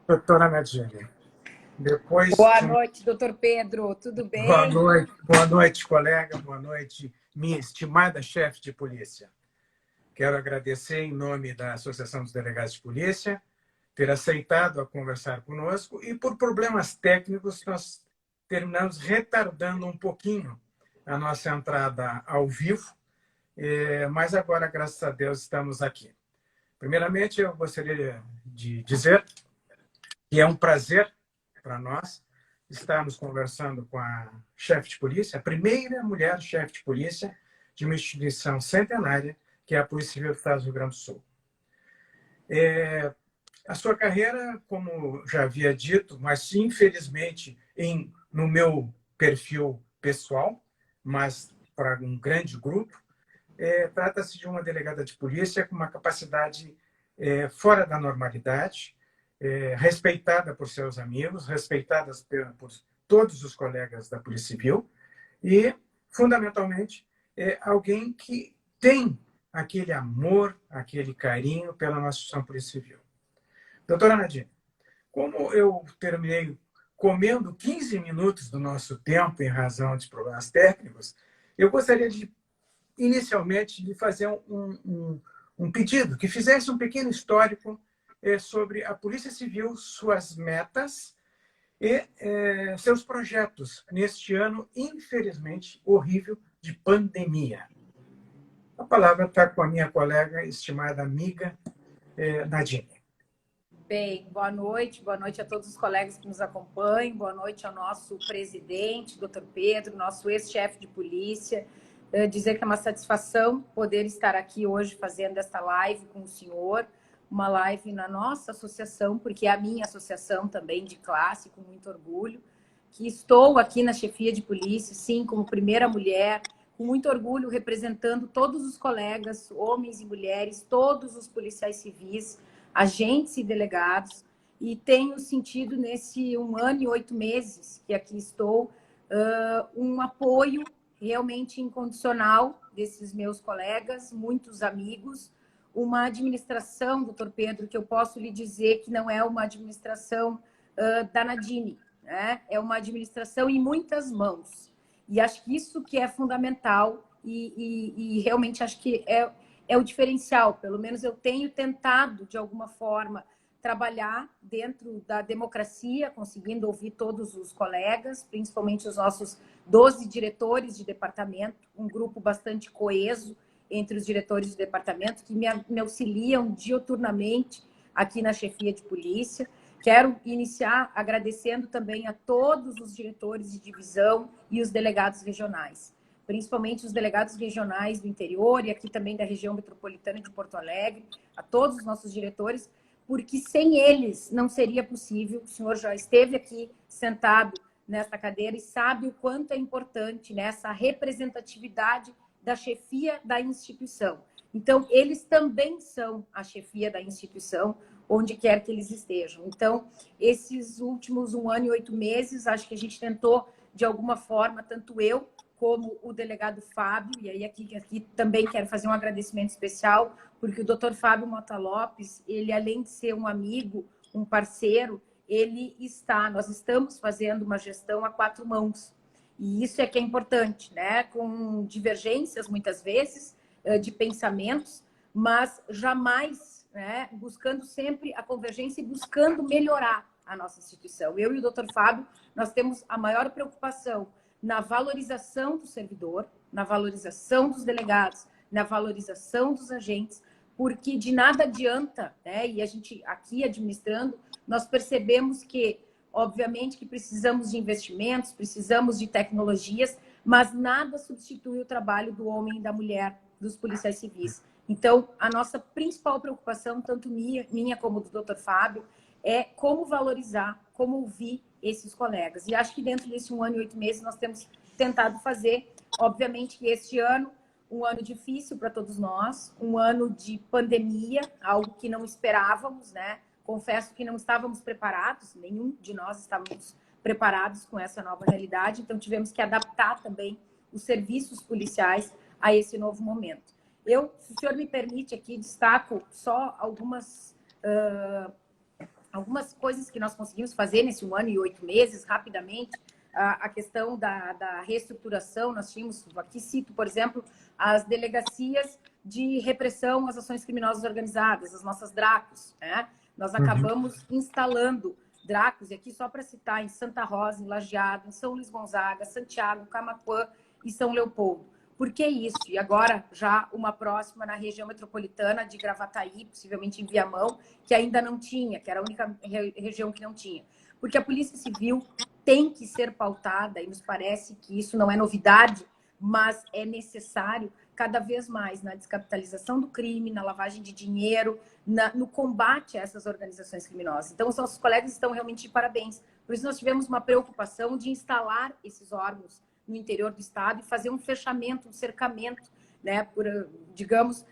Doutora Nadine, depois Boa de um... noite, doutor Pedro. Tudo bem? Boa noite, colega, boa noite, minha estimada chefe de polícia. Quero agradecer, em nome da Associação dos Delegados de Polícia, ter aceitado a conversar conosco e, por problemas técnicos, nós terminamos retardando um pouquinho a nossa entrada ao vivo, mas agora, graças a Deus, estamos aqui. Primeiramente, eu gostaria de dizer que é um prazer para nós estarmos conversando com a chefe de polícia, a primeira mulher chefe de polícia de uma instituição centenária, que é a Polícia Civil do Estado do Rio Grande do Sul. A sua carreira, como já havia dito, mas infelizmente no meu perfil pessoal, mas para um grande grupo, trata-se de uma delegada de polícia com uma capacidade fora da normalidade, respeitada por seus amigos, respeitada por todos os colegas da Polícia Civil e, fundamentalmente, alguém que tem aquele amor, aquele carinho pela nossa instituição Polícia Civil. Doutora Nadine, como eu terminei comendo 15 minutos do nosso tempo em razão de problemas técnicos, eu gostaria inicialmente de fazer um pedido, que fizesse um pequeno histórico sobre a Polícia Civil, suas metas e seus projetos neste ano, infelizmente, horrível de pandemia. A palavra está com a minha colega, estimada amiga, Nadine. Bem, boa noite a todos os colegas que nos acompanham, boa noite ao nosso presidente, doutor Pedro, nosso ex-chefe de polícia. Dizer que é uma satisfação poder estar aqui hoje fazendo esta live com o senhor, uma live na nossa associação, porque é a minha associação também de classe, com muito orgulho, que estou aqui na chefia de polícia, sim, como primeira mulher, com muito orgulho representando todos os colegas, homens e mulheres, todos os policiais civis, agentes e delegados, e tenho sentido nesse 1 ano e 8 meses que aqui estou, um apoio realmente incondicional desses meus colegas, muitos amigos, uma administração, doutor Pedro, que eu posso lhe dizer que não é uma administração da Nadine, né? É uma administração em muitas mãos. E acho que isso que é fundamental e realmente acho que é o diferencial. Pelo menos eu tenho tentado, de alguma forma, trabalhar dentro da democracia, conseguindo ouvir todos os colegas, principalmente os nossos 12 diretores de departamento, um grupo bastante coeso entre os diretores de departamento, que me auxiliam diuturnamente aqui na chefia de polícia. Quero iniciar agradecendo também a todos os diretores de divisão e os delegados regionais, principalmente os delegados regionais do interior e aqui também da região metropolitana de Porto Alegre, a todos os nossos diretores, porque sem eles não seria possível. O senhor já esteve aqui sentado nesta cadeira e sabe o quanto é importante nessa representatividade da chefia da instituição. Então, eles também são a chefia da instituição, onde quer que eles estejam. Então, esses últimos 1 ano e 8 meses, acho que a gente tentou, de alguma forma, tanto eu como o delegado Fábio, e aí aqui também quero fazer um agradecimento especial, porque o doutor Fábio Mota Lopes, ele além de ser um amigo, um parceiro, nós estamos fazendo uma gestão a 4 mãos. E isso é que é importante, né? Com divergências, muitas vezes, de pensamentos, mas jamais, né, buscando sempre a convergência e buscando melhorar a nossa instituição. Eu e o doutor Fábio, nós temos a maior preocupação na valorização do servidor, na valorização dos delegados, na valorização dos agentes, porque de nada adianta, né? E a gente aqui administrando, nós percebemos que, obviamente, que precisamos de investimentos, precisamos de tecnologias, mas nada substitui o trabalho do homem e da mulher, dos policiais civis. Então, a nossa principal preocupação, tanto minha como do Dr. Fábio, é como valorizar, como ouvir esses colegas. E acho que dentro desse 1 ano e 8 meses nós temos tentado fazer. Obviamente que este ano, um ano difícil para todos nós, um ano de pandemia, algo que não esperávamos, né? Confesso que não estávamos preparados, nenhum de nós estávamos preparados com essa nova realidade, então tivemos que adaptar também os serviços policiais a esse novo momento. Se o senhor me permite aqui, destaco só algumas algumas coisas que nós conseguimos fazer nesse 1 ano e 8 meses, rapidamente, a questão da reestruturação, nós tínhamos, aqui cito, por exemplo, as delegacias de repressão às ações criminosas organizadas, as nossas DRACOS, né? Nós acabamos instalando DRACOS, e aqui só para citar, em Santa Rosa, em Lajeado, em São Luís Gonzaga, Santiago, Camaquã e São Leopoldo. Por que isso? E agora já uma próxima na região metropolitana de Gravataí, possivelmente em Viamão, que ainda não tinha, que era a única região que não tinha. Porque a Polícia Civil tem que ser pautada, e nos parece que isso não é novidade, mas é necessário cada vez mais na descapitalização do crime, na lavagem de dinheiro, no combate a essas organizações criminosas. Então, os nossos colegas estão realmente de parabéns. Por isso, nós tivemos uma preocupação de instalar esses órgãos no interior do estado e fazer um fechamento, um cercamento, né, digamos,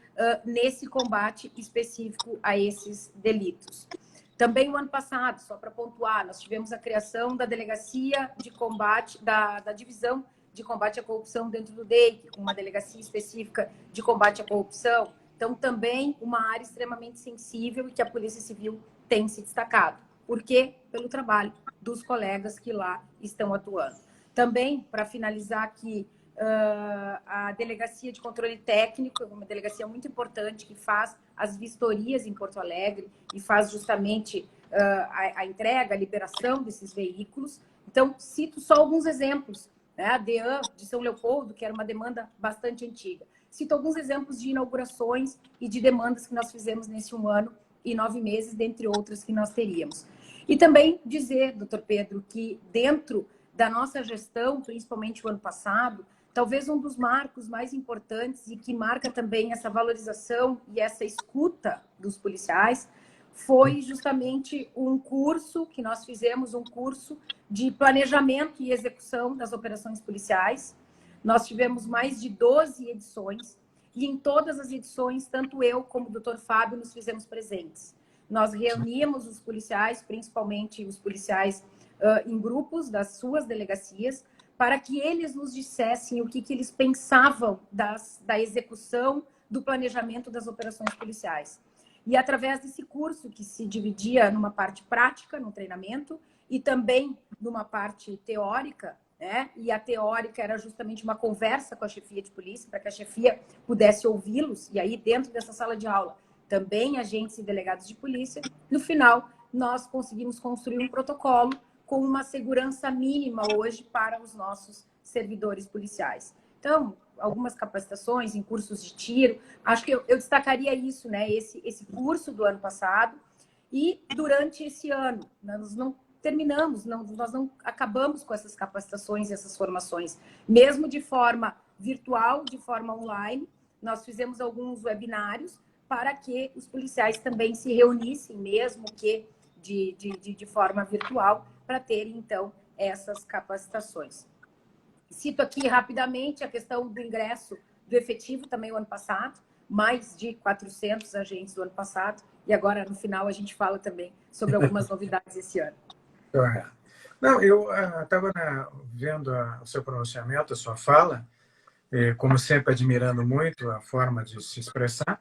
nesse combate específico a esses delitos. Também o ano passado, só para pontuar, nós tivemos a criação da delegacia de combate, da divisão de combate à corrupção dentro do DEIC, com uma delegacia específica de combate à corrupção. Então, também uma área extremamente sensível e que a Polícia Civil tem se destacado. Por quê? Pelo trabalho dos colegas que lá estão atuando. Também, para finalizar aqui, a Delegacia de Controle Técnico, uma delegacia muito importante que faz as vistorias em Porto Alegre e faz justamente a entrega, a liberação desses veículos. Então, cito só alguns exemplos, né? A DEAN de São Leopoldo, que era uma demanda bastante antiga. Cito alguns exemplos de inaugurações e de demandas que nós fizemos nesse 1 ano e 9 meses, dentre outras que nós teríamos. E também dizer, doutor Pedro, que dentro da nossa gestão, principalmente o ano passado, talvez um dos marcos mais importantes e que marca também essa valorização e essa escuta dos policiais foi justamente um curso que nós fizemos, um curso de planejamento e execução das operações policiais. Nós tivemos mais de 12 edições e em todas as edições, tanto eu como o doutor Fábio nos fizemos presentes. Nós reuníamos os policiais, principalmente os policiais em grupos das suas delegacias, para que eles nos dissessem o que eles pensavam da execução do planejamento das operações policiais. E através desse curso, que se dividia numa parte prática, no treinamento, e também numa parte teórica, né? E a teórica era justamente uma conversa com a chefia de polícia, para que a chefia pudesse ouvi-los, e aí dentro dessa sala de aula, também agentes e delegados de polícia. No final, nós conseguimos construir um protocolo com uma segurança mínima hoje para os nossos servidores policiais. Então, algumas capacitações em cursos de tiro, acho que eu destacaria isso, né? Esse curso do ano passado, e durante esse ano, nós não terminamos, nós não acabamos com essas capacitações e essas formações, mesmo de forma virtual, de forma online, nós fizemos alguns webinários para que os policiais também se reunissem, mesmo que de forma virtual, para terem, então, essas capacitações. Cito aqui rapidamente a questão do ingresso do efetivo também o ano passado, mais de 400 agentes do ano passado, e agora, no final, a gente fala também sobre algumas novidades esse ano. Não, eu estava vendo o seu pronunciamento, a sua fala, como sempre admirando muito a forma de se expressar,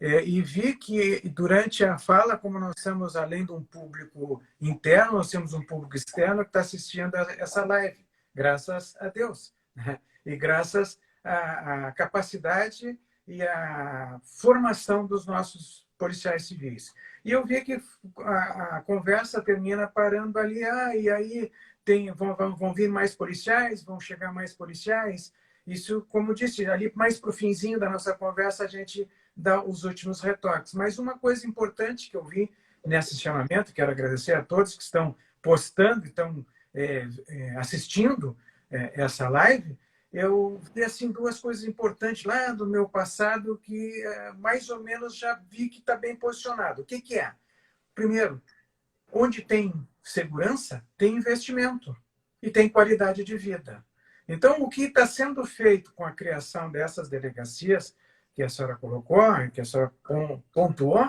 e vi que durante a fala, como nós estamos além de um público interno, nós temos um público externo que está assistindo a essa live, graças a Deus, né? E graças à capacidade e à formação dos nossos policiais civis. E eu vi que a conversa termina parando ali, e aí vão vir mais policiais, vão chegar mais policiais. Isso, como disse, ali mais para o finzinho da nossa conversa a gente dá os últimos retoques. Mas uma coisa importante que eu vi nesse chamamento, quero agradecer a todos que estão postando, estão assistindo essa live, eu vi assim, 2 coisas importantes lá do meu passado que mais ou menos já vi que está bem posicionado. O que é? Primeiro, onde tem segurança, tem investimento e tem qualidade de vida. Então, o que está sendo feito com a criação dessas delegacias, que a senhora colocou, que a senhora pontuou,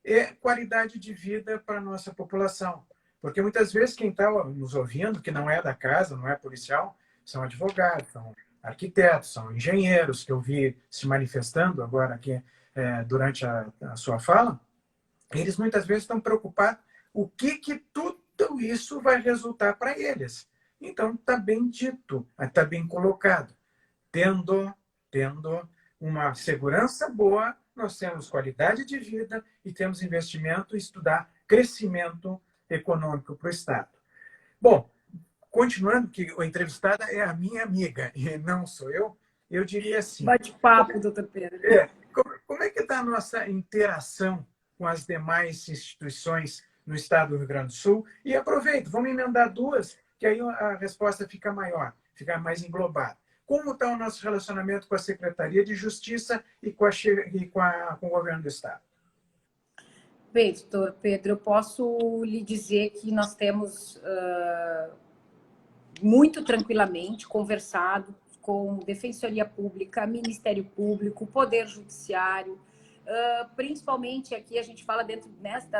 é qualidade de vida para a nossa população. Porque muitas vezes quem está nos ouvindo, que não é da casa, não é policial, são advogados, são arquitetos, são engenheiros, que eu vi se manifestando agora aqui durante a sua fala, eles muitas vezes estão preocupados o que tudo isso vai resultar para eles. Então, está bem dito, está bem colocado. Tendo uma segurança boa, nós temos qualidade de vida e temos investimento e estudar crescimento econômico para o Estado. Bom, continuando, que a entrevistada é a minha amiga e não sou eu diria assim... Bate-papo, doutor Pedro. Como é que está a nossa interação com as demais instituições no Estado do Rio Grande do Sul? E aproveito, vamos emendar duas, que aí a resposta fica maior, fica mais englobada. Como está o nosso relacionamento com a Secretaria de Justiça e com o Governo do Estado? Bem, doutor Pedro, eu posso lhe dizer que nós temos muito tranquilamente conversado com Defensoria Pública, Ministério Público, Poder Judiciário, principalmente aqui a gente fala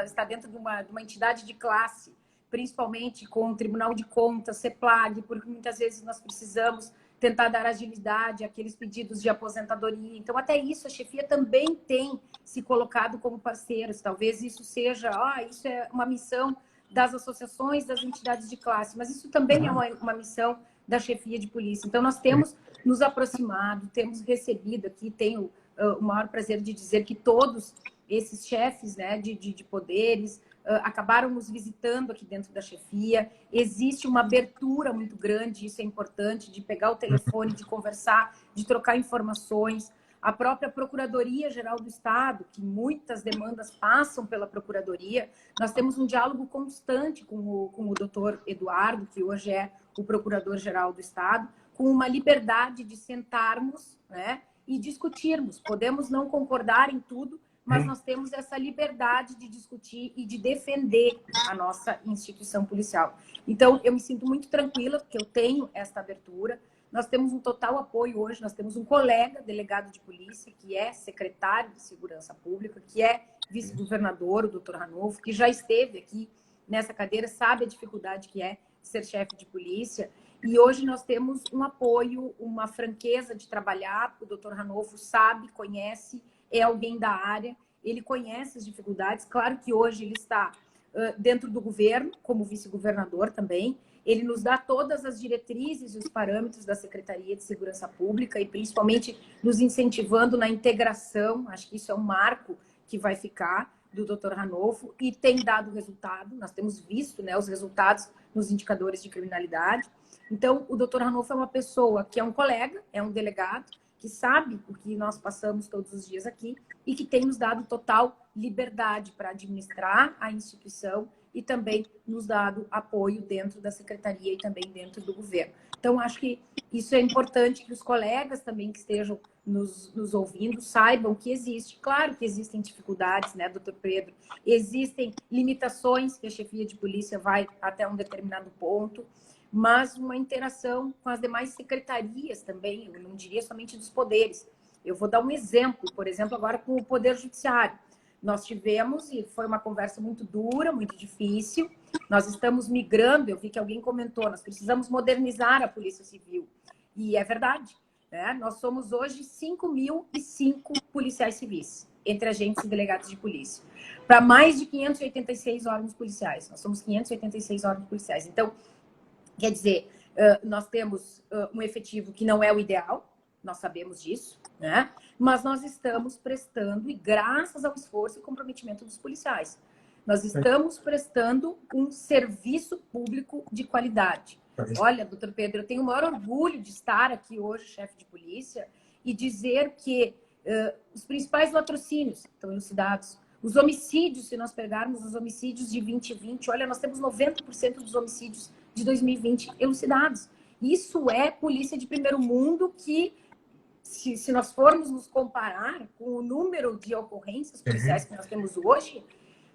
está dentro de uma entidade de classe, principalmente com o Tribunal de Contas, CEPLAG, porque muitas vezes nós precisamos tentar dar agilidade àqueles pedidos de aposentadoria. Então, até isso, a chefia também tem se colocado como parceiros. Talvez isso seja, isso é uma missão das associações, das entidades de classe, mas isso também é uma missão da chefia de polícia. Então, nós temos nos aproximado, temos recebido aqui, tenho o maior prazer de dizer que todos esses chefes, né, de poderes acabaram nos visitando aqui dentro da chefia. Existe uma abertura muito grande, isso é importante, de pegar o telefone, de conversar, de trocar informações. A própria Procuradoria-Geral do Estado, que muitas demandas passam pela Procuradoria, nós temos um diálogo constante com o doutor Eduardo, que hoje é o Procurador-Geral do Estado, com uma liberdade de sentarmos, né, e discutirmos. Podemos não concordar em tudo, mas nós temos essa liberdade de discutir e de defender a nossa instituição policial. Então, eu me sinto muito tranquila, porque eu tenho esta abertura. Nós temos um total apoio hoje, nós temos um colega delegado de polícia, que é secretário de Segurança Pública, que é vice-governador, o doutor Ranolfo, que já esteve aqui nessa cadeira, sabe a dificuldade que é ser chefe de polícia. E hoje nós temos um apoio, uma franqueza de trabalhar, o doutor Ranolfo sabe, conhece, é alguém da área, ele conhece as dificuldades. Claro que hoje ele está dentro do governo, como vice-governador também. Ele nos dá todas as diretrizes e os parâmetros da Secretaria de Segurança Pública e principalmente nos incentivando na integração. Acho que isso é um marco que vai ficar do Dr. Ranolfo e tem dado resultado. Nós temos visto, né, os resultados nos indicadores de criminalidade. Então, o Dr. Ranolfo é uma pessoa que é um colega, é um delegado, que sabe o que nós passamos todos os dias aqui e que tem nos dado total liberdade para administrar a instituição e também nos dado apoio dentro da secretaria e também dentro do governo. Então, acho que isso é importante que os colegas também que estejam nos ouvindo saibam que existe. Claro que existem dificuldades, né, doutor Pedro? Existem limitações que a chefia de polícia vai até um determinado ponto, mas uma interação com as demais secretarias também, eu não diria somente dos poderes. Eu vou dar um exemplo, por exemplo, agora com o Poder Judiciário. Nós tivemos, e foi uma conversa muito dura, muito difícil, nós estamos migrando, eu vi que alguém comentou, nós precisamos modernizar a Polícia Civil. E é verdade, né? Nós somos hoje 5.005 policiais civis, entre agentes e delegados de polícia, para mais de 586 órgãos policiais. Nós somos 586 órgãos policiais. Então, quer dizer, nós temos um efetivo que não é o ideal, nós sabemos disso, né? Mas nós estamos prestando, e graças ao esforço e comprometimento dos policiais, nós estamos prestando um serviço público de qualidade. Olha, doutor Pedro, eu tenho o maior orgulho de estar aqui hoje, chefe de polícia, e dizer que os principais latrocínios estão elucidados. Os homicídios, se nós pegarmos os homicídios de 2020, olha, nós temos 90% dos homicídios de 2020 elucidados. Isso é polícia de primeiro mundo que, se nós formos nos comparar com o número de ocorrências policiais que nós temos hoje,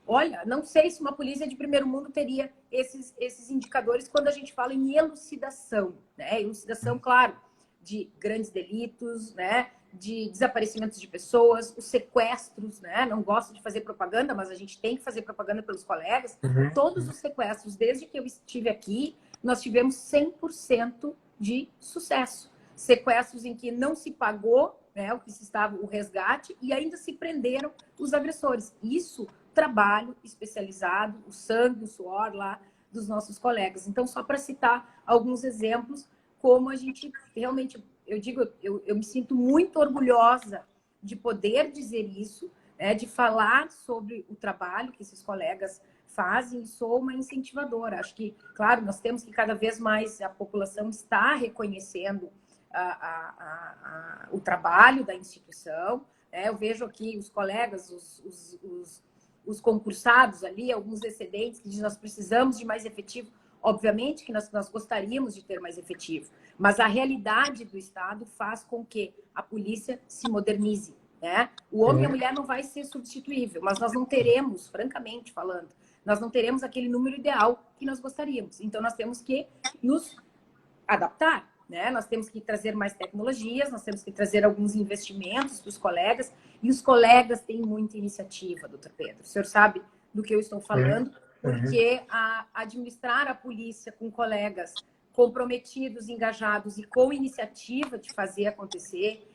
olha, não sei se uma polícia de primeiro mundo teria esses indicadores quando a gente fala em elucidação, né? Elucidação, claro, de grandes delitos, né? De desaparecimentos de pessoas, os sequestros, né? Não gosto de fazer propaganda, mas a gente tem que fazer propaganda pelos colegas. Todos os sequestros, desde que eu estive aqui, nós tivemos 100% de sucesso. Sequestros em que não se pagou, né, o resgate, e ainda se prenderam os agressores. Isso trabalho especializado, o sangue, o suor lá dos nossos colegas. Então, só para citar alguns exemplos, como a gente realmente, eu digo, eu me sinto muito orgulhosa de poder dizer isso, né, de falar sobre o trabalho que esses colegas fazem, e sou uma incentivadora. Acho que, claro, nós temos que cada vez mais, a população está reconhecendo o trabalho da instituição. Eu vejo aqui os colegas, os concursados ali, alguns excedentes, que dizem nós precisamos de mais efetivo. Obviamente que nós gostaríamos de ter mais efetivo, mas a realidade do Estado faz com que a polícia se modernize. Né? O homem e a mulher não vai ser substituível, mas nós não teremos, francamente falando, nós não teremos aquele número ideal que nós gostaríamos. Então, nós temos que nos adaptar. Né? Nós temos que trazer mais tecnologias, nós temos que trazer alguns investimentos para os colegas, e os colegas têm muita iniciativa, doutor Pedro. O senhor sabe do que eu estou falando, porque administrar a polícia com colegas comprometidos, engajados e com iniciativa de fazer acontecer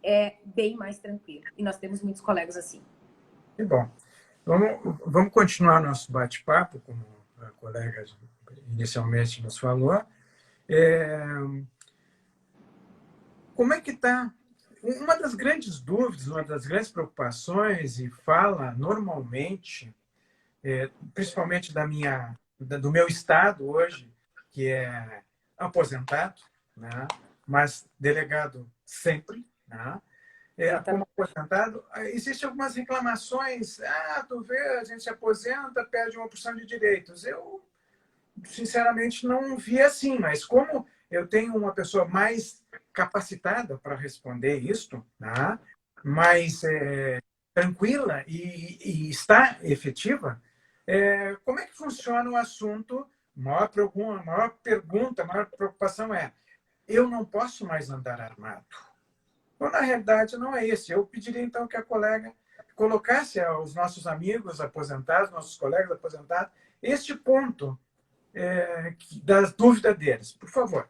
é bem mais tranquilo. E nós temos muitos colegas assim. Que bom. Vamos continuar nosso bate-papo, como a colega inicialmente nos falou. Como é que está? Uma das grandes dúvidas, uma das grandes preocupações, e fala normalmente, principalmente do meu estado hoje, que é aposentado, né? Mas delegado sempre, né? Como aposentado, existem algumas reclamações. Tu vê, a gente se aposenta, perde uma porção de direitos. Eu, sinceramente, não vi assim, mas como eu tenho uma pessoa mais capacitada para responder isto, né? Mais tranquila e está efetiva, como é que funciona o assunto? Maior pergunta, maior preocupação eu não posso mais andar armado. Então, na realidade, não é isso. Eu pediria, então, que a colega colocasse aos nossos amigos aposentados, nossos colegas aposentados, este ponto das dúvidas deles. Por favor.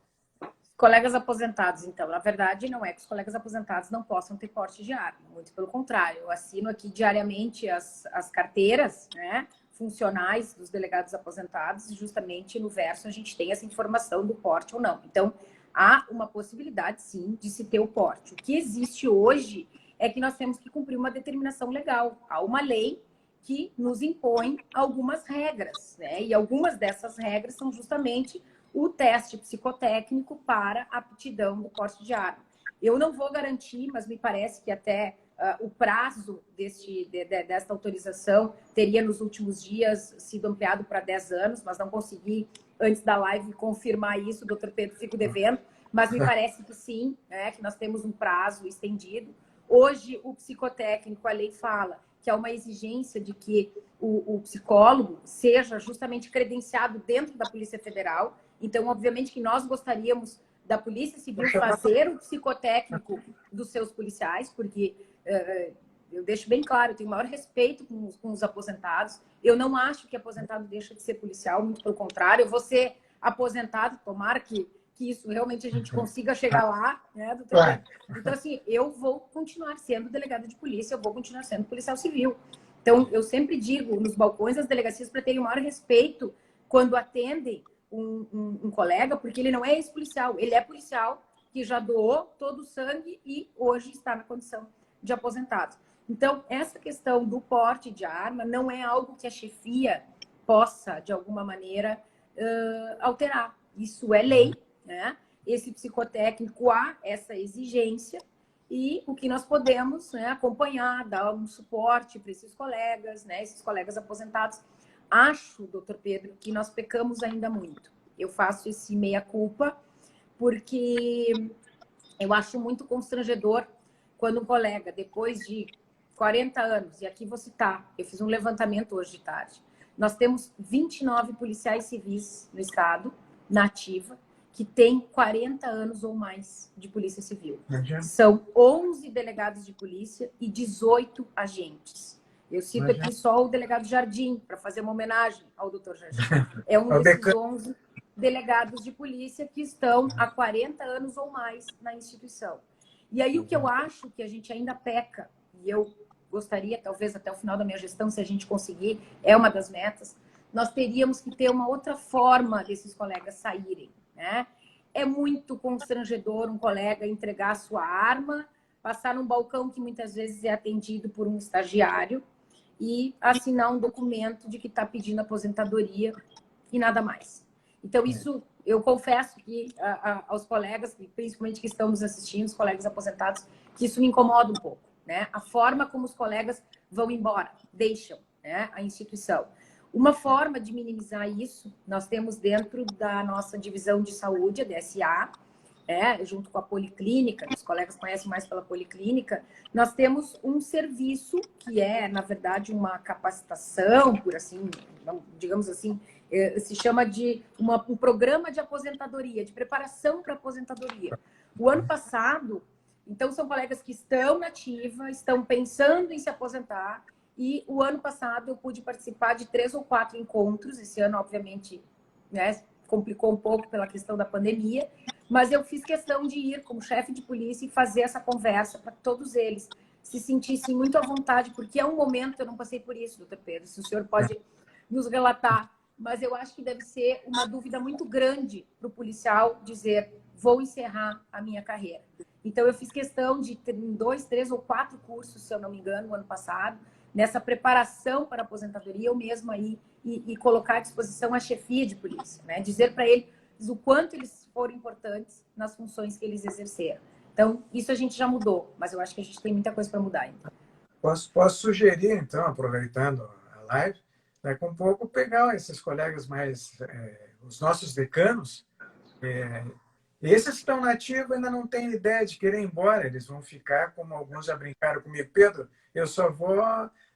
Colegas aposentados, então, na verdade, não é que os colegas aposentados não possam ter porte de arma, muito pelo contrário. Eu assino aqui diariamente as carteiras, né, funcionais dos delegados aposentados, e justamente no verso a gente tem essa informação do porte ou não. Então, há uma possibilidade, sim, de se ter o porte. O que existe hoje é que nós temos que cumprir uma determinação legal. Há uma lei que nos impõe algumas regras, né? E algumas dessas regras são justamente o teste psicotécnico para aptidão do porte de arma. Eu não vou garantir, mas me parece que até o prazo desta autorização teria nos últimos dias sido ampliado para 10 anos, mas não consegui, antes da live, confirmar isso, doutor Pedro, fico devendo, mas me parece que sim, né, que nós temos um prazo estendido. Hoje, o psicotécnico, a lei fala que é uma exigência de que o psicólogo seja justamente credenciado dentro da Polícia Federal. Então, obviamente que nós gostaríamos da Polícia Civil fazer o psicotécnico dos seus policiais, porque eu deixo bem claro, eu tenho o maior respeito com os aposentados. Eu não acho que aposentado deixa de ser policial, muito pelo contrário. Eu vou ser aposentado, tomara que isso realmente a gente consiga chegar lá, né, doutor Pedro? Então, assim, eu vou continuar sendo delegada de polícia, eu vou continuar sendo policial civil. Então, eu sempre digo nos balcões das delegacias para terem o maior respeito quando atendem um colega, porque ele não é ex-policial, ele é policial que já doou todo o sangue e hoje está na condição de aposentado. Então, essa questão do porte de arma não é algo que a chefia possa, de alguma maneira, alterar. Isso é lei, né? Esse psicotécnico há essa exigência e o que nós podemos, né, acompanhar, dar um suporte para esses colegas, né, esses colegas aposentados. Acho, doutor Pedro, que nós pecamos ainda muito. Eu faço esse meia-culpa porque eu acho muito constrangedor quando um colega, depois de 40 anos, e aqui vou citar, eu fiz um levantamento hoje de tarde, nós temos 29 policiais civis no estado, na ativa, que tem 40 anos ou mais de polícia civil. São 11 delegados de polícia e 18 agentes. Eu cito aqui só o delegado Jardim, para fazer uma homenagem ao doutor Jardim. É um desses 11 delegados de polícia que estão há 40 anos ou mais na instituição. E aí o que eu acho que a gente ainda peca, e eu gostaria, talvez até o final da minha gestão, se a gente conseguir, é uma das metas, nós teríamos que ter uma outra forma desses colegas saírem, né? É muito constrangedor um colega entregar a sua arma, passar num balcão que muitas vezes é atendido por um estagiário e assinar um documento de que está pedindo aposentadoria e nada mais. Então, isso, eu confesso que aos colegas, principalmente que estão nos assistindo, os colegas aposentados, que isso me incomoda um pouco, né? A forma como os colegas vão embora, deixam, né, a instituição. Uma forma de minimizar isso, nós temos dentro da nossa divisão de saúde, a DSA, junto com a Policlínica, os colegas conhecem mais pela Policlínica, nós temos um serviço que é, na verdade, uma capacitação, por assim, digamos assim, se chama de um programa de aposentadoria, de preparação para aposentadoria. O ano passado, então, são colegas que estão na ativa, estão pensando em se aposentar, e o ano passado eu pude participar de 3 ou 4 encontros. Esse ano, obviamente, né, complicou um pouco pela questão da pandemia, mas eu fiz questão de ir como chefe de polícia e fazer essa conversa para que todos eles se sentissem muito à vontade, porque é um momento, eu não passei por isso, doutor Pedro, se o senhor pode nos relatar, mas eu acho que deve ser uma dúvida muito grande para o policial dizer, vou encerrar a minha carreira. Então, eu fiz questão de ter 2, 3 ou 4 cursos, se eu não me engano, no ano passado, nessa preparação para a aposentadoria, eu mesma aí, e colocar à disposição a chefia de polícia, né? Dizer para eles o quanto eles foram importantes nas funções que eles exerceram. Então, isso a gente já mudou, mas eu acho que a gente tem muita coisa para mudar ainda. Posso sugerir, então, aproveitando a live, daqui um pouco pegar esses colegas mais, os nossos decanos, esses que estão na ativa ainda não têm ideia de querer ir embora, eles vão ficar, como alguns já brincaram comigo, Pedro, eu só vou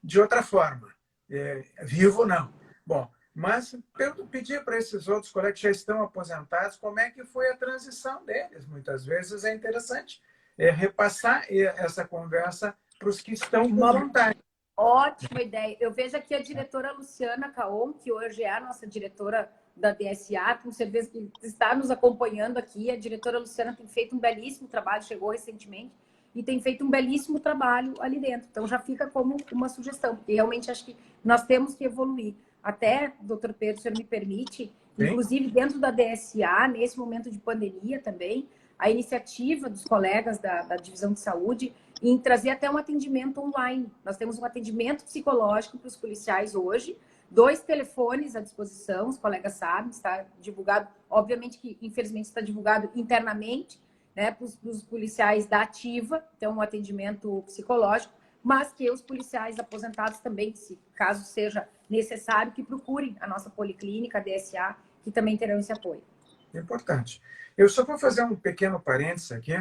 de outra forma, vivo não. Bom, mas eu pedi para esses outros colegas que já estão aposentados, como é que foi a transição deles. Muitas vezes é interessante repassar essa conversa para os que estão com vontade. Ótima ideia. Eu vejo aqui a diretora Luciana Caon, que hoje é a nossa diretora da DSA, com certeza que está nos acompanhando aqui. A diretora Luciana tem feito um belíssimo trabalho, chegou recentemente, e tem feito um belíssimo trabalho ali dentro. Então, já fica como uma sugestão, porque realmente acho que nós temos que evoluir. Até, doutor Pedro, se o senhor me permite, inclusive dentro da DSA, nesse momento de pandemia também, a iniciativa dos colegas da divisão de saúde em trazer até um atendimento online. Nós temos um atendimento psicológico para os policiais hoje, 2 telefones à disposição, os colegas sabem, está divulgado, obviamente que infelizmente está divulgado internamente, né, para os policiais da ativa, então um atendimento psicológico, mas que os policiais aposentados também, se caso seja necessário, que procurem a nossa policlínica, a DSA, que também terão esse apoio. Importante. Eu só vou fazer um pequeno parênteses aqui.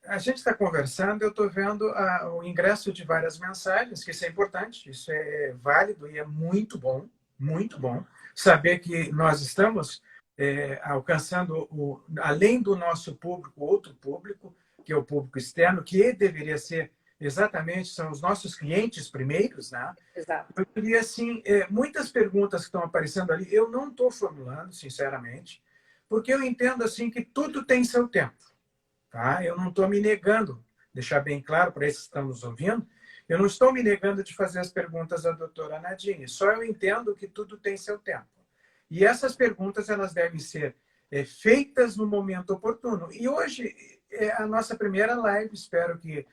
A gente está conversando, eu estou vendo o ingresso de várias mensagens, que isso é importante, isso é válido e é muito bom saber que nós estamos alcançando, além do nosso público, outro público, que é o público externo, que deveria ser exatamente, são os nossos clientes primeiros, né? Exato. Eu queria, assim, muitas perguntas que estão aparecendo ali, eu não estou formulando, sinceramente, porque eu entendo, assim, que tudo tem seu tempo. Tá? Eu não estou me negando, deixar bem claro para esses que estão nos ouvindo, eu não estou me negando de fazer as perguntas à doutora Nadine, só eu entendo que tudo tem seu tempo. E essas perguntas elas devem ser feitas no momento oportuno. E hoje é a nossa primeira live, espero que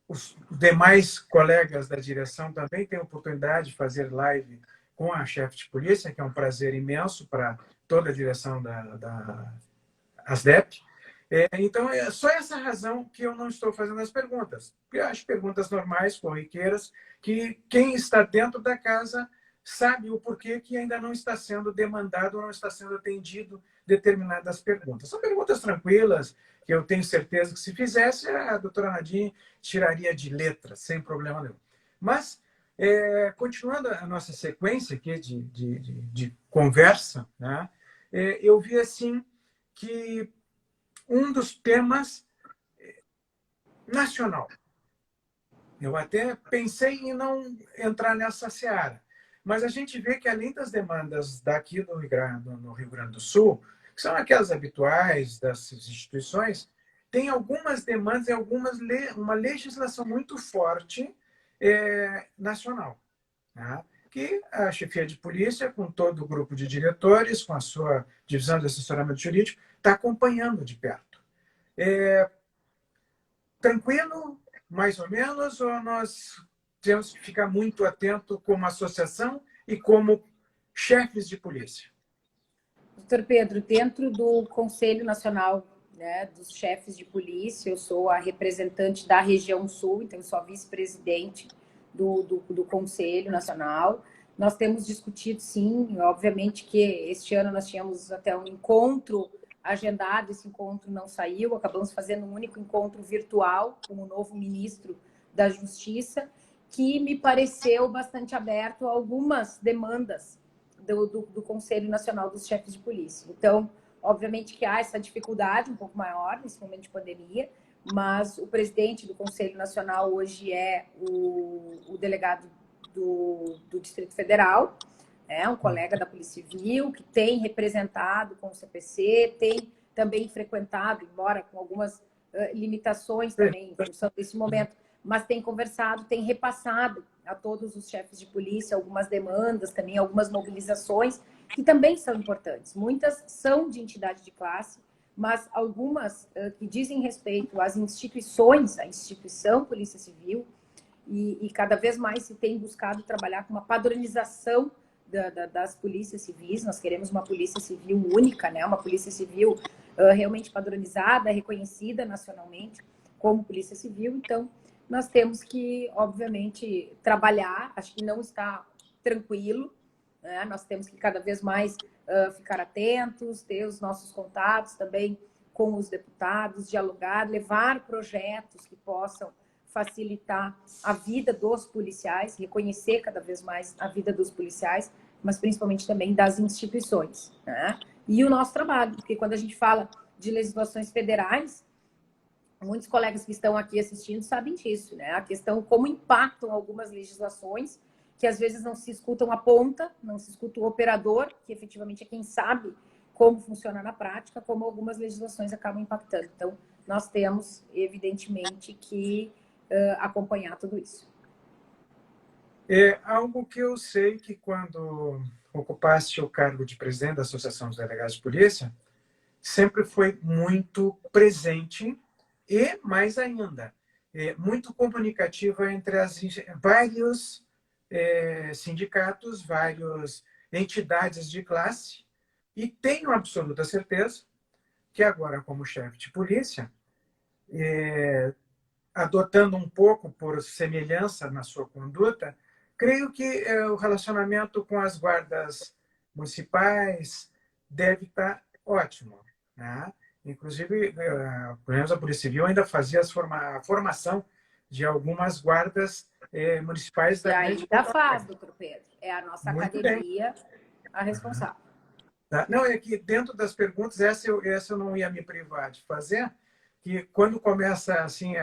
os demais colegas da direção também tenham oportunidade de fazer live com a chefe de polícia, que é um prazer imenso para toda a direção da ASDEP. Então, é só essa razão que eu não estou fazendo as perguntas. Porque eu acho perguntas normais, corriqueiras, que quem está dentro da casa sabe o porquê que ainda não está sendo demandado ou não está sendo atendido determinadas perguntas. São perguntas tranquilas, que eu tenho certeza que se fizesse, a doutora Nadine tiraria de letra, sem problema nenhum. Mas, continuando a nossa sequência aqui de conversa, né, eu vi assim que um dos temas nacional. Eu até pensei em não entrar nessa seara, mas a gente vê que, além das demandas daqui no Rio Grande do Sul, que são aquelas habituais das instituições, tem algumas demandas e uma legislação muito forte nacional, né? Que a chefia de polícia, com todo o grupo de diretores, com a sua divisão de assessoramento jurídico, está acompanhando de perto. Tranquilo, mais ou menos, ou nós temos que ficar muito atento como associação e como chefes de polícia? Doutor Pedro, dentro do Conselho Nacional, né, dos Chefes de Polícia, eu sou a representante da região sul, então eu sou a vice-presidente do Conselho Nacional. Nós temos discutido, sim, obviamente que este ano nós tínhamos até um encontro agendado, esse encontro não saiu, acabamos fazendo um único encontro virtual com o novo ministro da Justiça, que me pareceu bastante aberto a algumas demandas do Conselho Nacional dos Chefes de Polícia. Então, obviamente que há essa dificuldade um pouco maior nesse momento de pandemia, mas o presidente do Conselho Nacional hoje é o delegado do Distrito Federal, um colega da Polícia Civil, que tem representado com o CPC, tem também frequentado, embora com algumas limitações também em função desse momento, mas tem conversado, tem repassado a todos os chefes de polícia algumas demandas, também algumas mobilizações, que também são importantes. Muitas são de entidade de classe, mas algumas que dizem respeito às instituições, à instituição Polícia Civil, e cada vez mais se tem buscado trabalhar com uma padronização das polícias civis. Nós queremos uma polícia civil única, né? Uma polícia civil realmente padronizada, reconhecida nacionalmente como polícia civil. Então, nós temos que, obviamente, trabalhar. Acho que não está tranquilo, né? Nós temos que cada vez mais ficar atentos, ter os nossos contatos também com os deputados, dialogar, levar projetos que possam facilitar a vida dos policiais, reconhecer cada vez mais a vida dos policiais, mas principalmente também das instituições, né? E o nosso trabalho, porque quando a gente fala de legislações federais, muitos colegas que estão aqui assistindo sabem disso, né? A questão como impactam algumas legislações, que às vezes não se escutam a ponta, não se escuta o operador, que efetivamente é quem sabe como funciona na prática, como algumas legislações acabam impactando. Então, nós temos, evidentemente, que acompanhar tudo isso. É algo que eu sei que quando ocupaste o cargo de presidente da Associação dos Delegados de Polícia, sempre foi muito presente e, mais ainda, muito comunicativa entre vários sindicatos, várias entidades de classe, e tenho absoluta certeza que agora, como chefe de polícia, adotando um pouco por semelhança na sua conduta, creio que o relacionamento com as guardas municipais deve estar ótimo, né? Inclusive, por exemplo, a Polícia Civil ainda fazia a formação de algumas guardas municipais da grande ainda faz, doutor Pedro. É a nossa Muito academia a responsável. Tá? Não, é que dentro das perguntas, essa eu não ia me privar de fazer, que quando começa assim,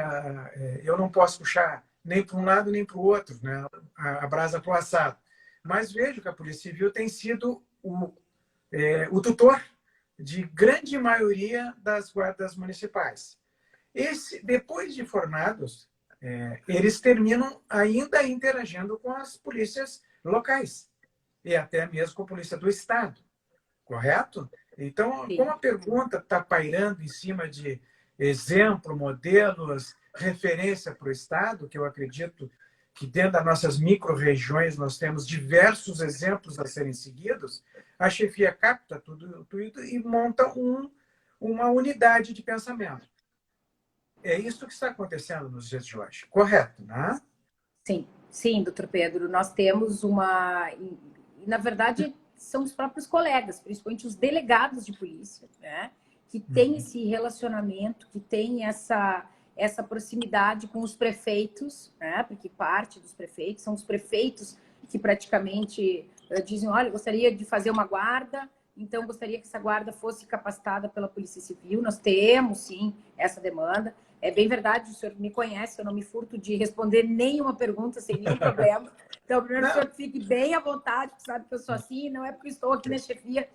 eu não posso puxar nem para um lado nem para o outro, né? A brasa para o assado. Mas vejo que a Polícia Civil tem sido o tutor de grande maioria das guardas municipais. Depois de formados, eles terminam ainda interagindo com as polícias locais e até mesmo com a polícia do Estado. Correto? Então, Sim. como a pergunta está pairando em cima de exemplo, modelos, referência para o Estado, que eu acredito que dentro das nossas micro-regiões nós temos diversos exemplos a serem seguidos, a chefia capta tudo e monta uma unidade de pensamento. É isso que está acontecendo nos dias de hoje, correto, né? Sim, doutor Pedro. Nós temos na verdade, são os próprios colegas, principalmente os delegados de polícia, né? Que têm esse relacionamento, que têm essa proximidade com os prefeitos, né? Porque parte dos prefeitos são os prefeitos que praticamente dizem, olha, gostaria de fazer uma guarda, então gostaria que essa guarda fosse capacitada pela Polícia Civil. Nós temos, sim, essa demanda. É bem verdade, o senhor me conhece, eu não me furto de responder nenhuma pergunta sem nenhum problema. Então, primeiro, o senhor fique bem à vontade, sabe que eu sou assim, não é porque estou aqui na chefia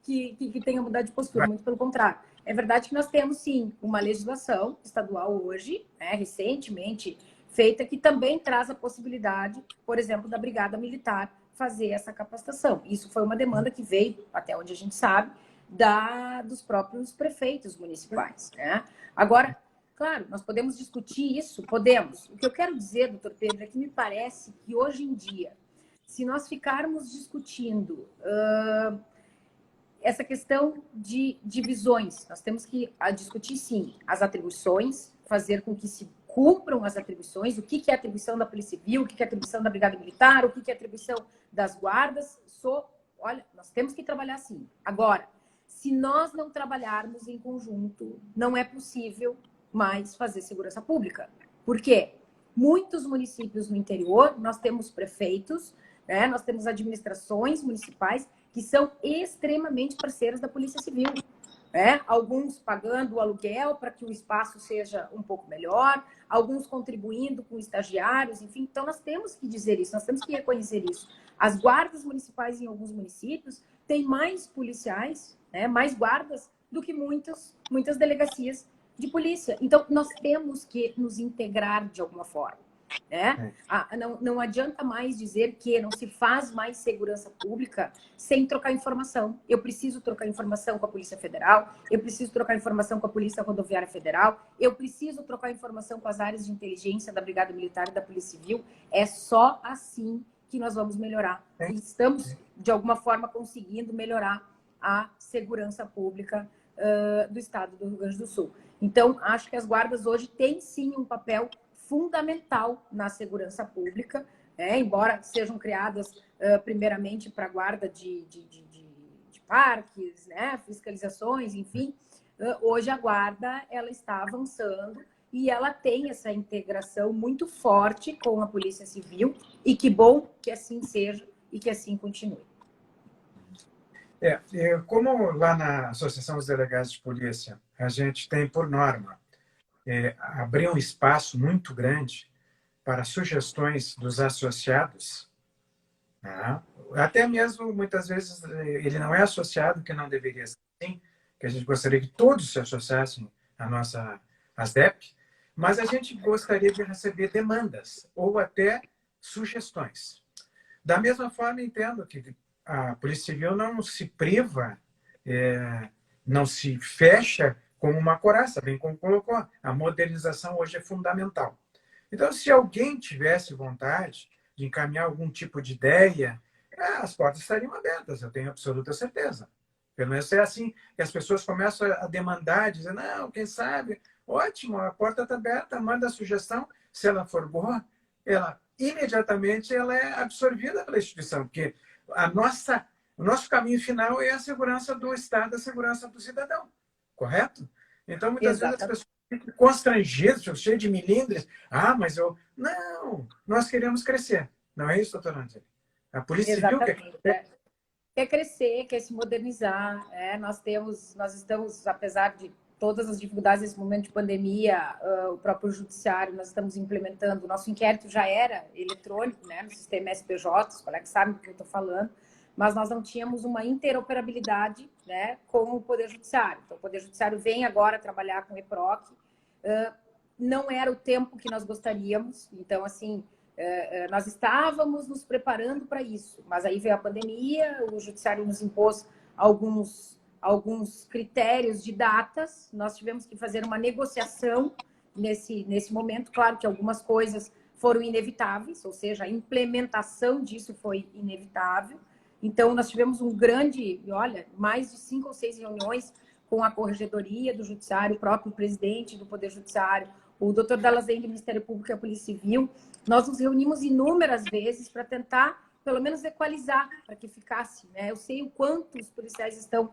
que tenha mudado de postura, muito pelo contrário. É verdade que nós temos, sim, uma legislação estadual hoje, né, recentemente feita, que também traz a possibilidade, por exemplo, da Brigada Militar fazer essa capacitação. Isso foi uma demanda que veio, até onde a gente sabe, dos próprios prefeitos municipais, né? Agora, claro, nós podemos discutir isso, podemos. O que eu quero dizer, doutor Pedro, é que me parece que hoje em dia, se nós ficarmos discutindo essa questão de divisões, nós temos que discutir, sim, as atribuições, fazer com que se cumpram as atribuições, o que é atribuição da Polícia Civil, o que é atribuição da Brigada Militar, o que é atribuição das guardas. Olha, nós temos que trabalhar assim. Agora, se nós não trabalharmos em conjunto, não é possível mais fazer segurança pública. Por quê? Muitos municípios no interior, nós temos prefeitos, né, nós temos administrações municipais que são extremamente parceiras da Polícia Civil. Né? Alguns pagando o aluguel para que o espaço seja um pouco melhor, alguns contribuindo com estagiários, enfim. Então, nós temos que dizer isso, nós temos que reconhecer isso. As guardas municipais em alguns municípios têm mais policiais, né, mais guardas, do que muitas delegacias de polícia. Então, nós temos que nos integrar de alguma forma. Né? Não adianta mais dizer que não se faz mais segurança pública sem trocar informação. Eu preciso trocar informação com a Polícia Federal, eu preciso trocar informação com a Polícia Rodoviária Federal, eu preciso trocar informação com as áreas de inteligência da Brigada Militar e da Polícia Civil. É só assim que nós vamos melhorar. E estamos, de alguma forma, conseguindo melhorar a segurança pública do estado do Rio Grande do Sul. Então, acho que as guardas hoje têm, sim, um papel fundamental na segurança pública, né? Embora sejam criadas primeiramente para a guarda de parques, né? Fiscalizações, enfim. Hoje a guarda ela está avançando e ela tem essa integração muito forte com a Polícia Civil, e que bom que assim seja e que assim continue. Como lá na Associação dos Delegados de Polícia, a gente tem por norma abrir um espaço muito grande para sugestões dos associados, né? Até mesmo, muitas vezes, ele não é associado, que não deveria ser assim, que a gente gostaria que todos se associassem às DEP, mas a gente gostaria de receber demandas ou até sugestões. Da mesma forma, entendo que a Polícia Civil não se priva, não se fecha como uma coraça, bem como colocou. A modernização hoje é fundamental. Então, se alguém tivesse vontade de encaminhar algum tipo de ideia, as portas estariam abertas, eu tenho absoluta certeza. Pelo menos é assim que as pessoas começam a demandar, dizer, não, quem sabe, ótimo, a porta está aberta, manda a sugestão, se ela for boa, imediatamente ela é absorvida pela instituição, porque o nosso caminho final é a segurança do Estado, a segurança do cidadão. Correto? Então, muitas vezes as pessoas ficam constrangidas, cheias de milindres. Mas eu... Não, nós queremos crescer. Não é isso, doutora Angeli? A Polícia Civil quer crescer, quer se modernizar. Nós estamos, apesar de todas as dificuldades nesse momento de pandemia, o próprio judiciário, nós estamos implementando. O nosso inquérito já era eletrônico, né, no sistema SPJ, os colegas sabem do que eu estou falando, mas nós não tínhamos uma interoperabilidade, né, com o Poder Judiciário. Então, o Poder Judiciário vem agora trabalhar com o EPROC. Não era o tempo que nós gostaríamos. Então, assim, nós estávamos nos preparando para isso. Mas aí veio a pandemia, o Judiciário nos impôs alguns critérios de datas. Nós tivemos que fazer uma negociação nesse momento. Claro que algumas coisas foram inevitáveis, ou seja, a implementação disso foi inevitável. Então, nós tivemos mais de 5 ou 6 reuniões com a Corregedoria do Judiciário, o próprio presidente do Poder Judiciário, o doutor Dalazem do Ministério Público e a Polícia Civil. Nós nos reunimos inúmeras vezes para tentar, pelo menos, equalizar, para que ficasse, né? Eu sei o quanto os policiais estão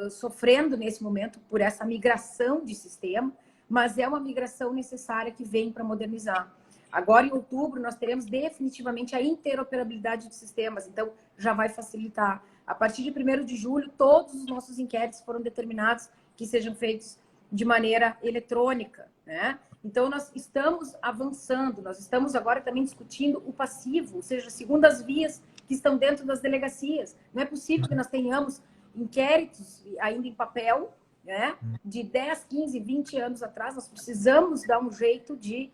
sofrendo nesse momento por essa migração de sistema, mas é uma migração necessária que vem para modernizar. Agora, em outubro, nós teremos definitivamente a interoperabilidade de sistemas, então já vai facilitar. A partir de 1º de julho, todos os nossos inquéritos foram determinados que sejam feitos de maneira eletrônica, né? Então, nós estamos avançando, nós estamos agora também discutindo o passivo, ou seja, segundas vias que estão dentro das delegacias. Não é possível que nós tenhamos inquéritos ainda em papel, né? De 10, 15, 20 anos atrás. Nós precisamos dar um jeito de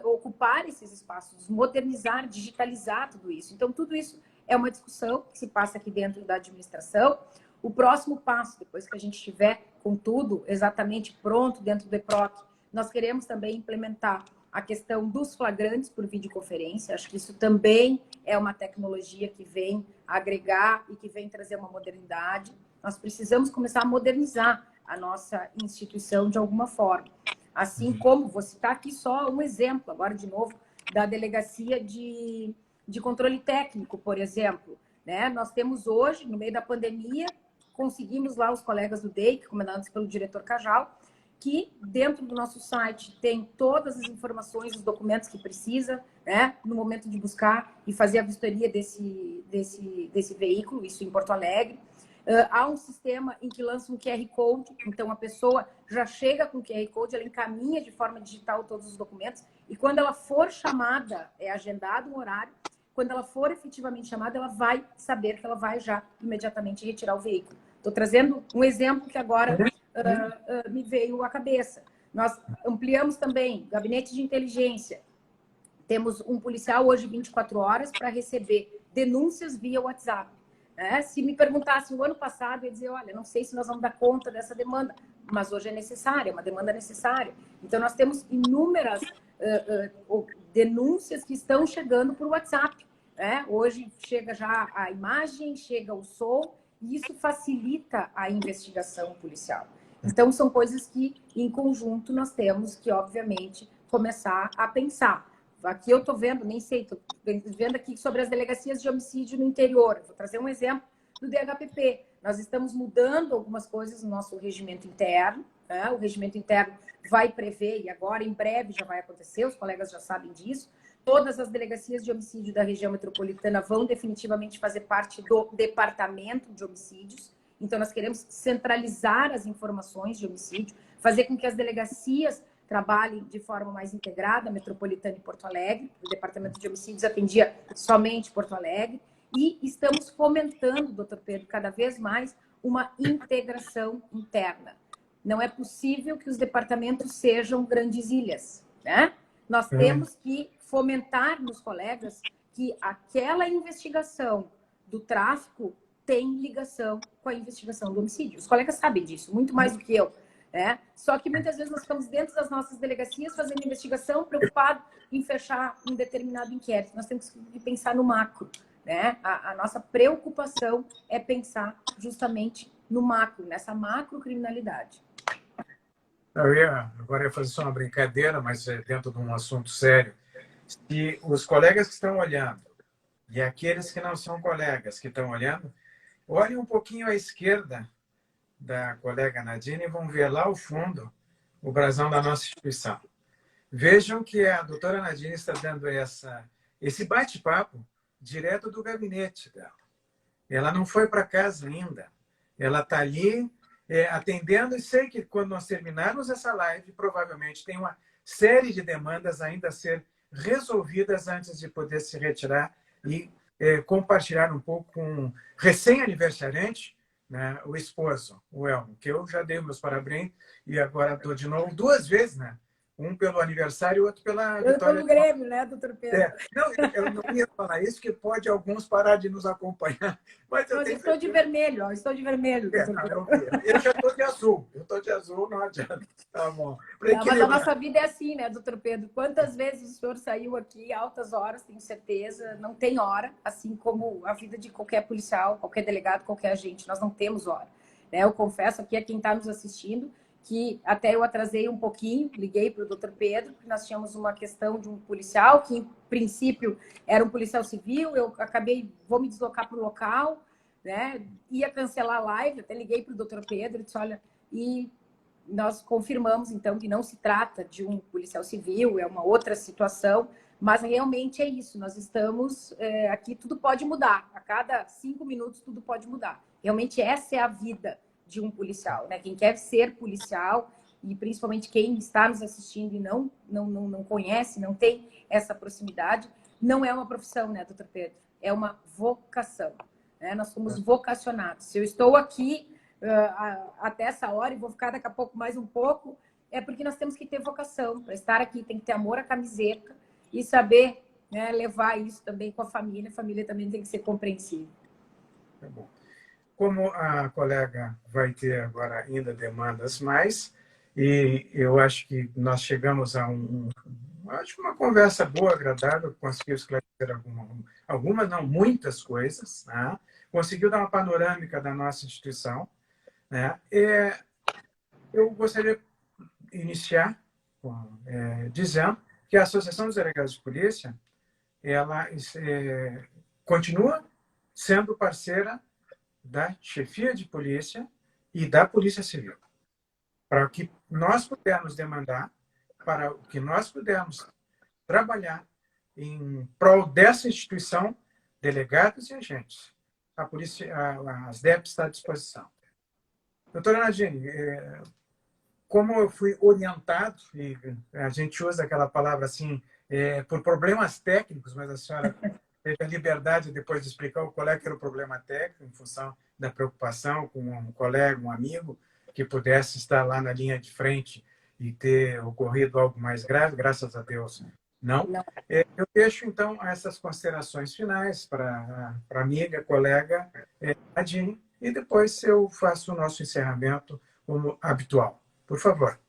ocupar esses espaços, modernizar, digitalizar tudo isso. Então, tudo isso é uma discussão que se passa aqui dentro da administração. O próximo passo, depois que a gente estiver com tudo exatamente pronto dentro do EPROC, nós queremos também implementar a questão dos flagrantes por videoconferência. Acho que isso também é uma tecnologia que vem agregar e que vem trazer uma modernidade. Nós precisamos começar a modernizar a nossa instituição de alguma forma. Assim como, vou citar aqui só um exemplo, agora de novo, da delegacia de controle técnico, por exemplo. Né? Nós temos hoje, no meio da pandemia, conseguimos lá os colegas do DEIC, comandados pelo diretor Cajal, que dentro do nosso site tem todas as informações, os documentos que precisa, né, no momento de buscar e fazer a vistoria desse veículo, isso em Porto Alegre. Há um sistema em que lança um QR Code, então a pessoa já chega com o QR Code, ela encaminha de forma digital todos os documentos, e quando ela for chamada, é agendado um horário, quando ela for efetivamente chamada, ela vai saber que ela vai já imediatamente retirar o veículo. Estou trazendo um exemplo que agora me veio à cabeça. Nós ampliamos também gabinete de inteligência. Temos um policial hoje 24 horas para receber denúncias via WhatsApp. Se me perguntasse o ano passado, eu ia dizer, olha, não sei se nós vamos dar conta dessa demanda, mas hoje é necessária, é uma demanda necessária. Então, nós temos inúmeras denúncias que estão chegando por WhatsApp. Hoje chega já a imagem, chega o som, e isso facilita a investigação policial. Então, são coisas que, em conjunto, nós temos que, obviamente, começar a pensar. Aqui eu estou vendo, nem sei, estou vendo aqui sobre as delegacias de homicídio no interior. Vou trazer um exemplo do DHPP. Nós estamos mudando algumas coisas no nosso regimento interno. Né? O regimento interno vai prever, e agora, em breve, já vai acontecer, os colegas já sabem disso. Todas as delegacias de homicídio da região metropolitana vão definitivamente fazer parte do departamento de homicídios. Então, nós queremos centralizar as informações de homicídio, fazer com que as delegacias trabalhem de forma mais integrada, Metropolitana e Porto Alegre. O Departamento de Homicídios atendia somente Porto Alegre. E estamos fomentando, doutor Pedro, cada vez mais uma integração interna. Não é possível que os departamentos sejam grandes ilhas, né? Nós temos que fomentar nos colegas que aquela investigação do tráfico tem ligação com a investigação do homicídio. Os colegas sabem disso, muito mais do que eu. Só que muitas vezes nós ficamos dentro das nossas delegacias fazendo investigação, preocupado em fechar um determinado inquérito. Nós temos que pensar no macro. Né? A nossa preocupação é pensar justamente no macro, nessa macrocriminalidade. Agora eu ia fazer só uma brincadeira, mas dentro de um assunto sério. Se os colegas que estão olhando e aqueles que não são colegas que estão olhando, olhem um pouquinho à esquerda da colega Nadine e vão ver lá ao fundo o brasão da nossa instituição. Vejam que a doutora Nadine está dando esse bate-papo direto do gabinete dela. Ela não foi para casa ainda. Ela está ali atendendo, e sei que quando nós terminarmos essa live, provavelmente tem uma série de demandas ainda a ser resolvidas antes de poder se retirar e compartilhar um pouco com o recém-aniversariante, né, o esposo, o Elmo, que eu já dei meus parabéns e agora estou de novo 2 vezes, né? Um pelo aniversário e outro pela vitória. Pelo Grêmio, né, doutor Pedro? Não, eu não ia falar isso, que pode alguns parar de nos acompanhar. Mas eu estou de vermelho, estou de vermelho. Eu já estou de azul. Eu estou de azul, não adianta. Tá bom. Não, mas a nossa vida é assim, né, doutor Pedro? Quantas vezes o senhor saiu aqui, altas horas, tenho certeza, não tem hora, assim como a vida de qualquer policial, qualquer delegado, qualquer agente, nós não temos hora. Né? Eu confesso aqui a quem está nos assistindo que até eu atrasei um pouquinho, liguei para o doutor Pedro, porque nós tínhamos uma questão de um policial, que em princípio era um policial civil, eu vou me deslocar para o local, né? Ia cancelar a live, até liguei para o doutor Pedro, disse, olha, e nós confirmamos, então, que não se trata de um policial civil, é uma outra situação, mas realmente é isso, nós estamos aqui, tudo pode mudar, a cada 5 minutos tudo pode mudar. Realmente essa é a vida de um policial, né? Quem quer ser policial, e principalmente quem está nos assistindo e não conhece, não tem essa proximidade, não é uma profissão, né, doutor Pedro? É uma vocação. né? Nós somos vocacionados. Se eu estou aqui até essa hora e vou ficar daqui a pouco mais um pouco, é porque nós temos que ter vocação. Para estar aqui tem que ter amor à camiseta e saber, né, levar isso também com a família também tem que ser compreensível. Tá bom. Como a colega vai ter agora ainda demandas mais, e eu acho que nós chegamos a acho que uma conversa boa, agradável, conseguiu esclarecer algumas, não, muitas coisas, né? Conseguiu dar uma panorâmica da nossa instituição, né? Eu gostaria de iniciar dizendo que a Associação dos Delegados de Polícia ela continua sendo parceira da chefia de polícia e da Polícia Civil, para o que nós pudermos demandar, para o que nós pudermos trabalhar em prol dessa instituição, delegados e agentes. A polícia, as DEP está à disposição. Doutora Nadine, como eu fui orientado, e a gente usa aquela palavra assim, por problemas técnicos, mas a senhora teve a liberdade depois de explicar qual é que era o problema técnico, em função da preocupação com um colega, um amigo, que pudesse estar lá na linha de frente e ter ocorrido algo mais grave, graças a Deus, não. Eu deixo, então, essas considerações finais para a amiga, colega Nadine, e depois eu faço o nosso encerramento como habitual. Por favor.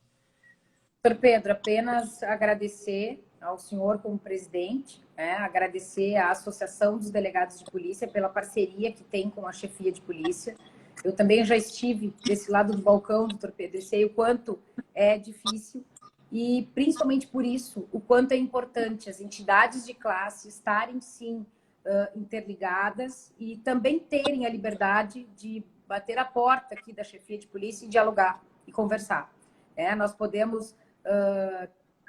Doutor Pedro, apenas agradecer ao senhor como presidente, né? Agradecer à Associação dos Delegados de Polícia pela parceria que tem com a chefia de polícia. Eu também já estive desse lado do balcão, doutor Pedro, e sei o quanto é difícil e, principalmente por isso, o quanto é importante as entidades de classe estarem, sim, interligadas e também terem a liberdade de bater a porta aqui da chefia de polícia e dialogar e conversar. Nós podemos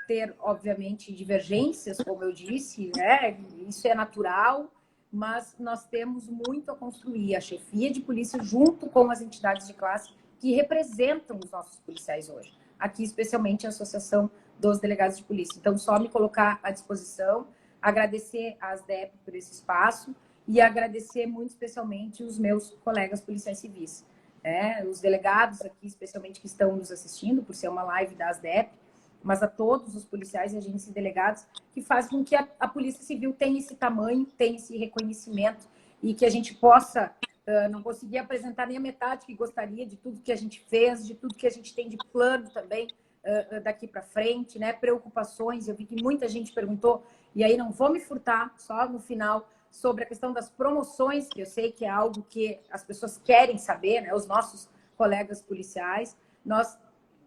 ter, obviamente, divergências, como eu disse, né? Isso é natural, mas nós temos muito a construir. A chefia de polícia junto com as entidades de classe que representam os nossos policiais hoje. Aqui, especialmente, a Associação dos Delegados de Polícia. Então, só me colocar à disposição, agradecer às DEP por esse espaço e agradecer muito especialmente os meus colegas policiais civis. Os delegados aqui, especialmente, que estão nos assistindo, por ser uma live da ASDEP, mas a todos os policiais e agentes e delegados que fazem com que a Polícia Civil tenha esse tamanho, tenha esse reconhecimento e que a gente possa não conseguir apresentar nem a metade que gostaria de tudo que a gente fez, de tudo que a gente tem de plano também daqui para frente, né? Preocupações, eu vi que muita gente perguntou, e aí não vou me furtar, só no final, sobre a questão das promoções, que eu sei que é algo que as pessoas querem saber, né? Os nossos colegas policiais.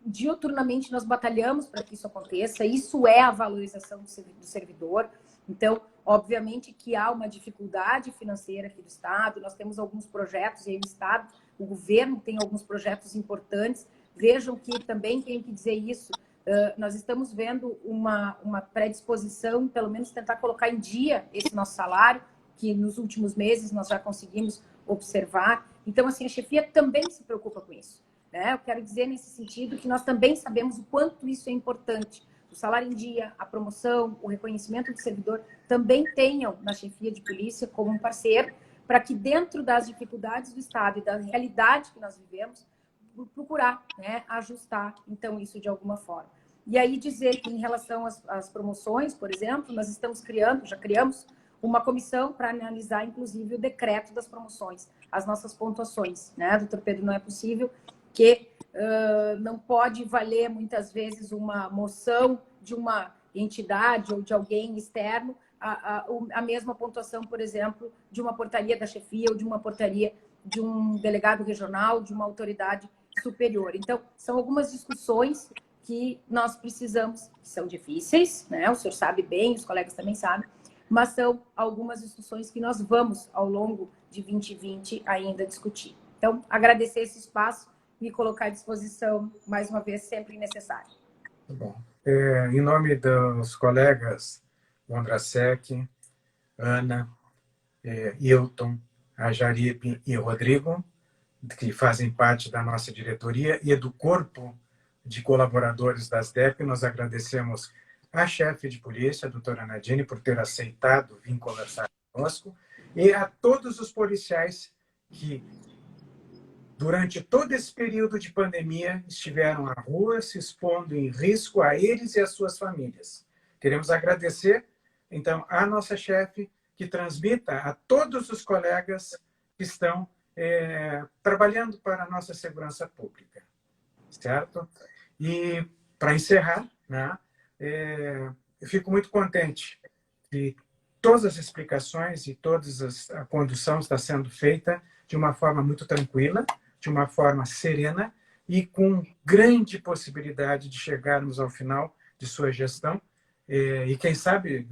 Diuturnamente, nós batalhamos para que isso aconteça. Isso é a valorização do servidor. Então, obviamente que há uma dificuldade financeira aqui do Estado. Nós temos alguns projetos, e aí o Estado, o governo tem alguns projetos importantes. Vejam que também tenho que dizer isso. Nós estamos vendo uma predisposição, pelo menos tentar colocar em dia esse nosso salário, que nos últimos meses nós já conseguimos observar. Então, assim, a chefia também se preocupa com isso, né? Eu quero dizer nesse sentido que nós também sabemos o quanto isso é importante. O salário em dia, a promoção, o reconhecimento do servidor também tenham na chefia de polícia como um parceiro para que dentro das dificuldades do Estado e da realidade que nós vivemos, procurar, né, ajustar, então, isso de alguma forma. E aí dizer que em relação às promoções, por exemplo, nós estamos já criamos uma comissão para analisar, inclusive, o decreto das promoções, as nossas pontuações, né, doutor Pedro? Não é possível que não pode valer, muitas vezes, uma moção de uma entidade ou de alguém externo a mesma pontuação, por exemplo, de uma portaria da chefia ou de uma portaria de um delegado regional, de uma autoridade superior. Então, são algumas discussões que nós precisamos, que são difíceis, né? O senhor sabe bem, os colegas também sabem, mas são algumas discussões que nós vamos, ao longo de 2020, ainda discutir. Então, agradecer esse espaço e colocar à disposição, mais uma vez, sempre necessário. Bom, em nome dos colegas Mondrasec, Ana, Hilton, a Jaripe e o Rodrigo, que fazem parte da nossa diretoria, e do corpo de colaboradores das DEP, nós agradecemos a chefe de polícia, a doutora Nadine, por ter aceitado vir conversar conosco, e a todos os policiais que, durante todo esse período de pandemia, estiveram à rua, se expondo em risco a eles e às suas famílias. Queremos agradecer, então, à nossa chefe, que transmita a todos os colegas que estão trabalhando para a nossa segurança pública. Certo? E, para encerrar, né, eu fico muito contente que todas as explicações e a condução está sendo feita de uma forma muito tranquila, de uma forma serena e com grande possibilidade de chegarmos ao final de sua gestão. E quem sabe,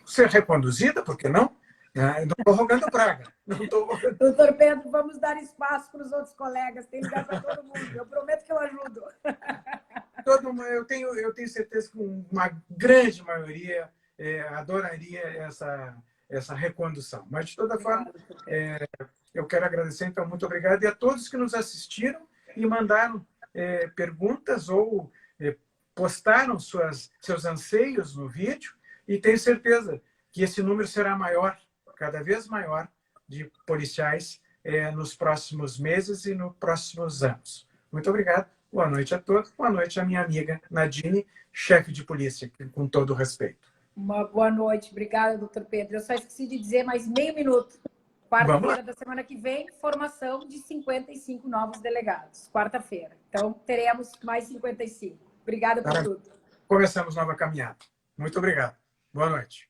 ser reconduzida, por que não? Eu não estou rogando praga. Doutor Pedro, vamos dar espaço para os outros colegas, tem lugar para todo mundo. Eu prometo que eu ajudo. Eu tenho certeza que uma grande maioria adoraria essa recondução. Mas, de toda forma, eu quero agradecer, então, muito obrigado. E a todos que nos assistiram e mandaram perguntas ou postaram seus anseios no vídeo. E tenho certeza que esse número será maior, cada vez maior, de policiais nos próximos meses e nos próximos anos. Muito obrigado. Boa noite a todos. Boa noite à minha amiga Nadine, chefe de polícia, com todo o respeito. Uma boa noite. Obrigada, doutor Pedro. Eu só esqueci de dizer mais meio minuto. Quarta-feira da semana que vem, formação de 55 novos delegados. Quarta-feira. Então, teremos mais 55. Obrigada por tudo. Começamos nova caminhada. Muito obrigado. Boa noite.